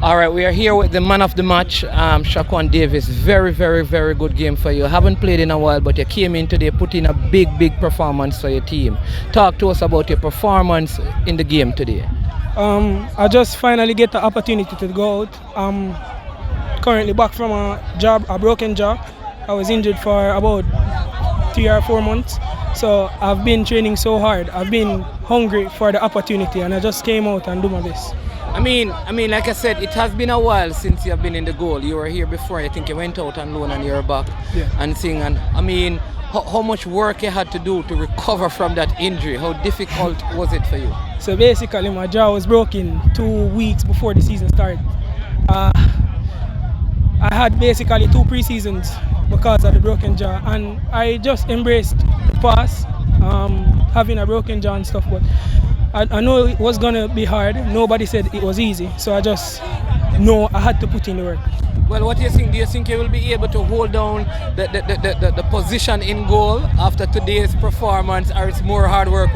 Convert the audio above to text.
All right, we are here with the man of the match, Shquan Davis. Very, very, very good game for you. Haven't played in a while, but you came in today, put in a big, big performance for your team. Talk to us about your performance in the game today. I just finally get the opportunity to go out. I'm currently back from a broken jaw. I was injured for about 3 or 4 months. So I've been training so hard. I've been hungry for the opportunity, and I just came out and do my best. I mean, like I said, it has been a while since you have been in the goal. You were here before. I think you went out on loan and you're back and thing. And I mean, how much work you had to do to recover from that injury? How difficult was it for you? So basically, my jaw was broken 2 weeks before the season started. I had basically 2 pre-seasons because of the broken jaw, and I just embraced the past, having a broken jaw and stuff. But I know it was gonna be hard. Nobody said it was easy, so I just know I had to put in the work. Well, what do you think? Do you think you will be able to hold down the position in goal after today's performance, or it's more hard work?